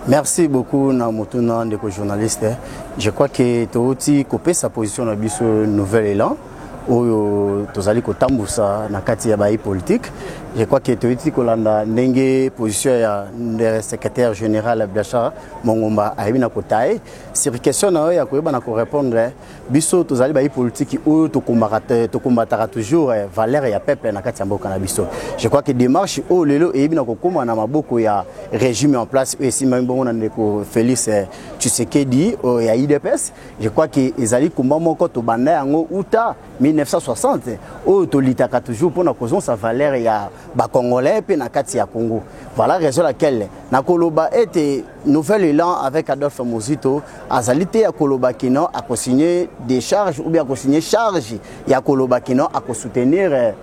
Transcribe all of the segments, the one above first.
Merci beaucoup Namotuna ndeko journaliste. Je crois que Touti copé sa position na biso nouvel élan oyo tozali kotambusa na kati ya bayi politique. Je crois que Touti kolanda ndenge position ya secrétaire général Blachar Mongomba ayebina kotaye. Sur question na ya koyeba na ko répondre biso tozali bayi politique oyo to combattra toujours valeur ya peuple na kati ya mboka na biso. Je crois que démarche o lelo eyebina kokoma na maboko ya régime en place et si même bon ndeko Félix Tshisekedi ya IDPS. Je crois que ezali komba moko to banda yango uta 1960 oyo to litaka toujours pour na cause sa valeur ya ba congolais pe na kati ya Congo. Voilà raison laquelle na koloba était nouvel élan avec Adolphe Muzito azalité ya koloba kino a co-signer des charges ou bien a co-signer charge ya koloba kino a co-soutenir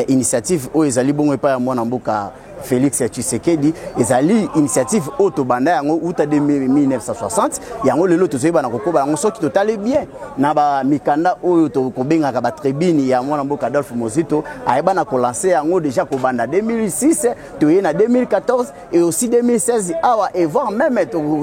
initiative o ezali bongo pa ya mwana mboka Félix Tshisekedi ezali initiative autobanda yango uta 1960 yango lelo tozoyeba na kokoba yango soki totale bien na ba mikanda oyo to kobenga ka ba tribune ya mwana mboka Adolphe Muzito ayeba na ko lancer yango déjà ko banda 2006 toye na 2014 et aussi 2016 awa et voire même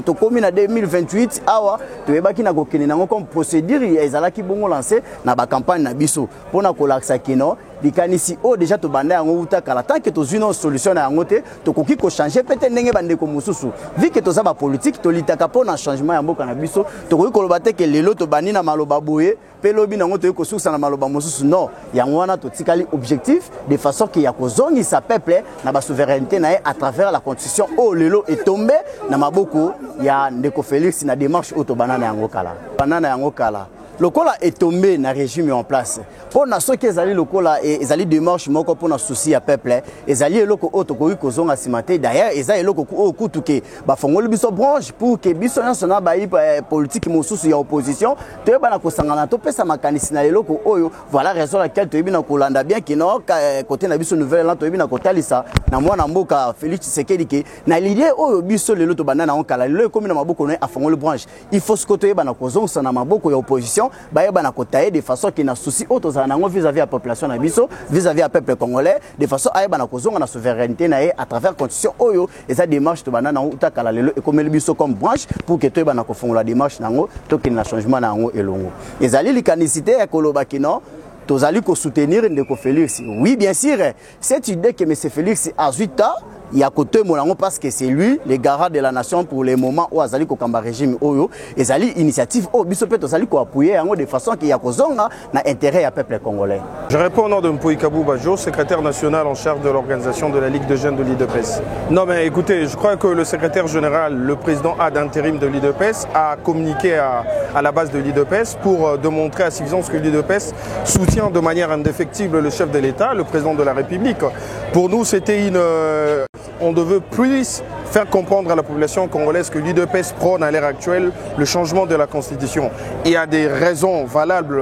to komi na 2028 awa toyeba ki na ko kene nango comme procédure ezalaki bongo lancer na ba campagne na biso pona ko laksa kino likanisi o déjà to banda yango uta kala tant que to une solution na yango te to koki ko changer peut-être ndenge bande ko mususu vu que to za ba politique to litaka pona changement ya mboka na biso to koki ko loba te que lelo to bani na maloba boye pe lobi nango to ko susa na maloba mususu non yango wana to tikali objectif de façon que ya ko zongi sa peuple na ba souveraineté na à travers la constitution o lelo est tombé na maboko ya ndeko Félix na démarche auto banana yango kala lokola est tombé na régime en place pour na soki ezali lokola ezali démarche moko pour na souci ya peuple ezali eloko auto ko kozonga simate d'ailleurs ezali eloko ko kutuke ba fongoli biso branche pour que biso nyonso na ba politique mosusu ya opposition to ba na kosangana to pesa makanisi na eloko oyo voilà raison laquelle to yebina kolanda bien que non côté na biso nouvelle là to yebina kotalisa na mwana mboka Félix Tshisekedi ke na l'idée oyo biso lelo to banda na onkala lelo komi na maboko no afongoli branche il faut ce côté ba na kozonga na maboko ya opposition bayeba na kotaye de façon qui na souci auto za nango vis-à-vis la population na biso vis-à-vis la peuple congolais de façon ayeba na kozonga na souveraineté na à travers constitution oyo et ça démarche to banana uta kala lelo et comme biso comme branche pour que to ba na kofongola démarche nango to que na changement nango elongo ezali likanicité ya koloba kino tozali ko soutenir ndeko Félix. Oui bien sûr cette idée que monsieur Félix a 8 ans il y a côté molango parce que c'est lui le garant de la nation pour les moments où azali ko kamba régime oyo ezali initiative o biso peut azali ko appuyer yango de façon qu'il y a kozonga na intérêt ya peuple congolais. Je réponds au nom de Mpoï Kabou Bajo, secrétaire national en charge de l'organisation de la Ligue de jeunes de l'IDPS. Non mais écoutez, je crois que le secrétaire général, le président ad intérim de l'IDPS a communiqué à la base de l'IDPS pour démontrer à suffisance que l'IDPS soutient de manière indéfectible le chef de l'État, le président de la République. Pour nous, c'était on devait plus faire comprendre à la population congolaise que l'IDPS prône à l'heure actuelle le changement de la Constitution. Il y a des raisons valables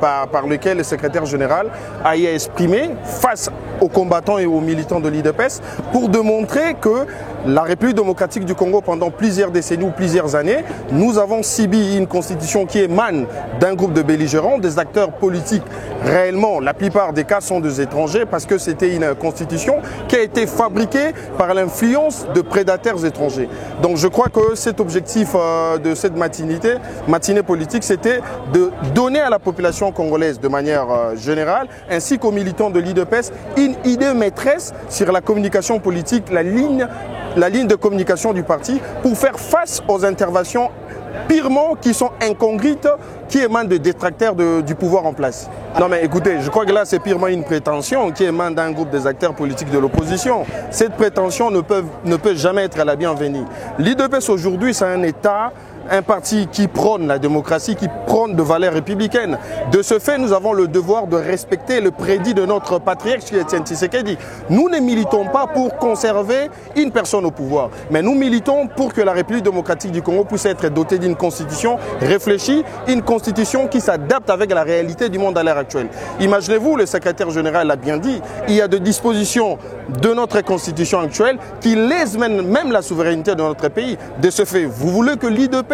par lesquelles le secrétaire général a exprimé face aux combattants et aux militants de l'IDPS pour démontrer que la République démocratique du Congo, pendant plusieurs décennies ou plusieurs années, nous avons subi une constitution qui émane d'un groupe de belligérants, des acteurs politiques. Réellement, la plupart des cas sont des étrangers parce que c'était une constitution qui a été fabriquée par l'influence de prédateurs étrangers. Donc je crois que cet objectif de cette matinée politique, c'était de donner à la population congolaise de manière générale, ainsi qu'aux militants de l'IDPS, une idée maîtresse sur la communication politique, la ligne de communication du parti pour faire face aux interventions purement qui sont incongruentes, qui émanent des détracteurs du pouvoir en place. Non mais écoutez, je crois que là c'est purement une prétention qui émane d'un groupe des acteurs politiques de l'opposition. Cette prétention ne peut jamais être la bienvenue. L'IDPS aujourd'hui c'est un État, un parti qui prône la démocratie, qui prône de valeurs républicaines. De ce fait, nous avons le devoir de respecter le prédit de notre patriarche Etienne Tshisekedi. Nous ne militons pas pour conserver une personne au pouvoir, mais nous militons pour que la République démocratique du Congo puisse être dotée d'une constitution réfléchie, une constitution qui s'adapte avec la réalité du monde à l'heure actuelle. Imaginez-vous, le secrétaire général l'a bien dit, il y a des dispositions de notre constitution actuelle qui lèsent même la souveraineté de notre pays. De ce fait, vous voulez que l'IDPS,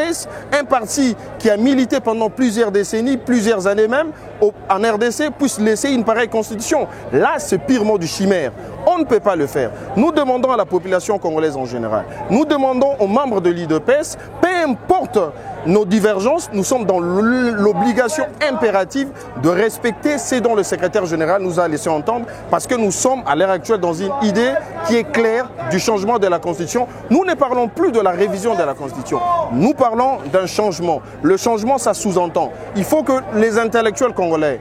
un parti qui a milité pendant plusieurs décennies, plusieurs années même, en RDC, puisse laisser une pareille constitution. Là, c'est purement du chimère. On ne peut pas le faire. Nous demandons à la population congolaise en général, nous demandons aux membres de l'UDPS, peu importe nos divergences, nous sommes dans l'obligation impérative de respecter ce dont le secrétaire général nous a laissé entendre, parce que nous sommes à l'heure actuelle dans une idée qui est claire du changement de la Constitution. Nous ne parlons plus de la révision de la Constitution, nous parlons d'un changement. Le changement, ça sous-entend. Il faut que les intellectuels congolais,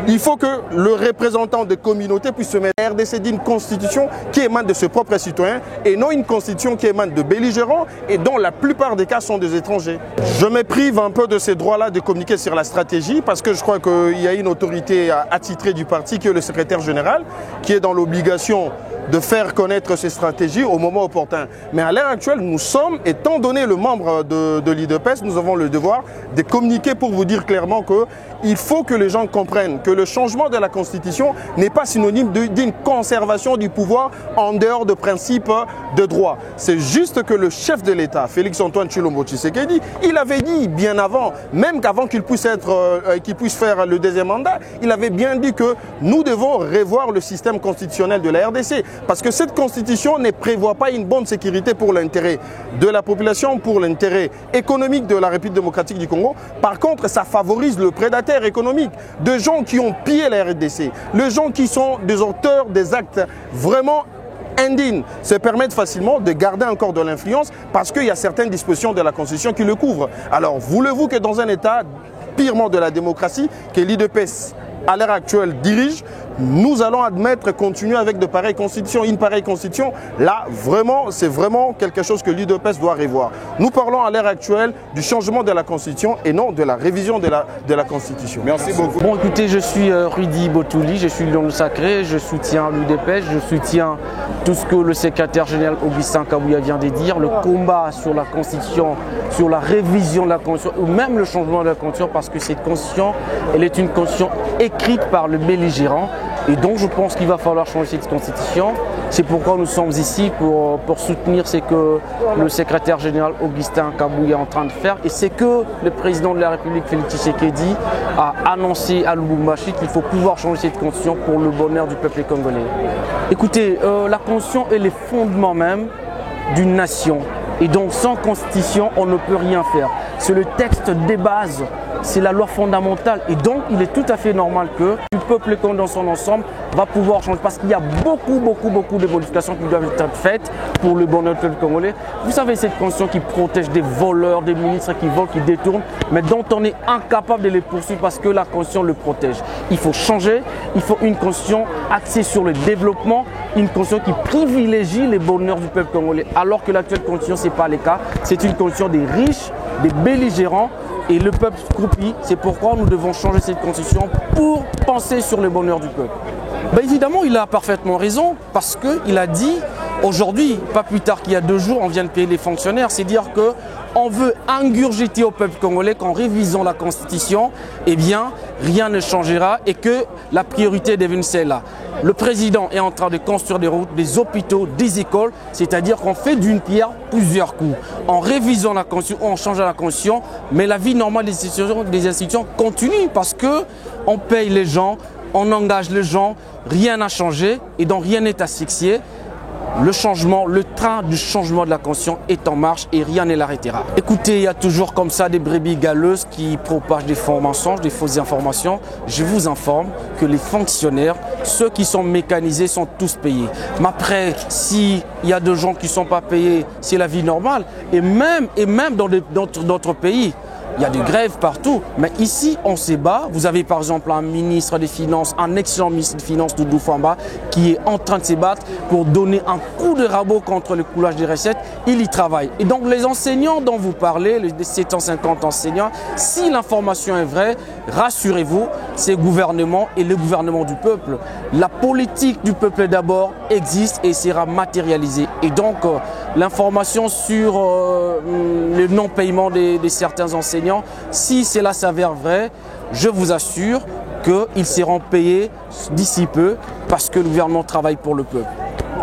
il faut que le représentant des communautés puisse se mettre à RDC d'une constitution qui émane de ses propres citoyens et non une constitution qui émane de belligérants et dont la plupart des cas sont des étrangers. Je me prive un peu de ces droits-là de communiquer sur la stratégie parce que je crois qu'il y a une autorité attitrée du parti qui est le secrétaire général qui est dans l'obligation de faire connaître ces stratégies au moment opportun. Mais à l'heure actuelle, nous sommes, étant donné le membre de l'UDPS, nous avons le devoir de communiquer pour vous dire clairement qu'il faut que les gens comprennent que le changement de la Constitution n'est pas synonyme d'une conservation du pouvoir en dehors de principes de droit. C'est juste que le chef de l'État, Félix-Antoine Tshilombo Tshisekedi, il avait dit bien avant, même qu'avant qu'il puisse faire le deuxième mandat, il avait bien dit que nous devons revoir le système constitutionnel de la RDC. Parce que cette constitution ne prévoit pas une bonne sécurité pour l'intérêt de la population, pour l'intérêt économique de la République démocratique du Congo. Par contre, ça favorise le prédateur économique de gens qui ont pillé la RDC, les gens qui sont des auteurs des actes vraiment indignes, se permettent facilement de garder encore de l'influence parce qu'il y a certaines dispositions de la Constitution qui le couvrent. Alors, voulez-vous que dans un État purement de la démocratie, que l'UDPS à l'heure actuelle dirige, nous allons admettre continuer avec de pareilles constitutions. Une pareille constitution, là, vraiment, c'est vraiment quelque chose que l'UDPS doit revoir. Nous parlons à l'heure actuelle du changement de la constitution et non de la révision de la constitution. Merci beaucoup. Bon, écoutez, je suis Rudy Botouli, je suis Lion Sacré, je soutiens l'UDPS, je soutiens tout ce que le secrétaire général Augustin Kabouya vient de dire, le combat sur la constitution, sur la révision de la constitution, ou même le changement de la constitution, parce que cette constitution, elle est une constitution écrite par le belligérant. Et donc je pense qu'il va falloir changer cette constitution. C'est pourquoi nous sommes ici pour soutenir ce que le secrétaire général Augustin Kabouya est en train de faire. Et c'est que le président de la République, Félix Tshisekedi, a annoncé à Lubumbashi qu'il faut pouvoir changer cette constitution pour le bonheur du peuple congolais. Écoutez, la constitution est le fondement même d'une nation. Et donc sans constitution, on ne peut rien faire. C'est le texte des bases. C'est la loi fondamentale et donc il est tout à fait normal que le peuple dans son ensemble va pouvoir changer parce qu'il y a beaucoup de modifications qui doivent être faites pour le bonheur du peuple congolais. Vous savez, cette constitution qui protège des voleurs, des ministres qui volent, qui détournent, mais dont on est incapable de les poursuivre parce que la constitution le protège. Il faut changer, il faut une constitution axée sur le développement, une constitution qui privilégie les bonheurs du peuple congolais, alors que l'actuelle constitution, ce n'est pas le cas. C'est une constitution des riches, des belligérants, et le peuple croupit. C'est pourquoi nous devons changer cette constitution pour penser sur le bonheur du peuple. Ben évidemment, il a parfaitement raison parce qu'il a dit aujourd'hui, pas plus tard qu'il y a 2 jours, on vient de payer les fonctionnaires, c'est dire qu'on veut ingurgiter au peuple congolais qu'en révisant la constitution, eh bien, rien ne changera et que la priorité devient celle-là. Le président est en train de construire des routes, des hôpitaux, des écoles, c'est-à-dire qu'on fait d'une pierre plusieurs coups. En révisant la constitution, en changeant la constitution, mais la vie normale des institutions continue parce qu'on paye les gens, on engage les gens, rien n'a changé et donc rien n'est asphyxié. Le changement, le train du changement de la constitution est en marche et rien ne l'arrêtera. Écoutez, il y a toujours comme ça des brebis galeuses qui propagent des faux mensonges, des fausses informations. Je vous informe que les fonctionnaires, ceux qui sont mécanisés, sont tous payés. Mais après, s'il y a des gens qui ne sont pas payés, c'est la vie normale. Et même dans d'autres pays, il y a des grèves partout, mais ici on se bat. Vous avez par exemple un ministre des Finances, un excellent ministre des Finances, Doudou Famba, qui est en train de se battre pour donner un coup de rabot contre le coulage des recettes. Il y travaille. Et donc les enseignants dont vous parlez, les 750 enseignants, si l'information est vraie, rassurez-vous, c'est le gouvernement et le gouvernement du peuple. La politique du peuple d'abord existe et sera matérialisée. Et donc l'information sur le non-paiement de certains enseignants, si cela s'avère vrai, je vous assure qu'ils seront payés d'ici peu parce que le gouvernement travaille pour le peuple.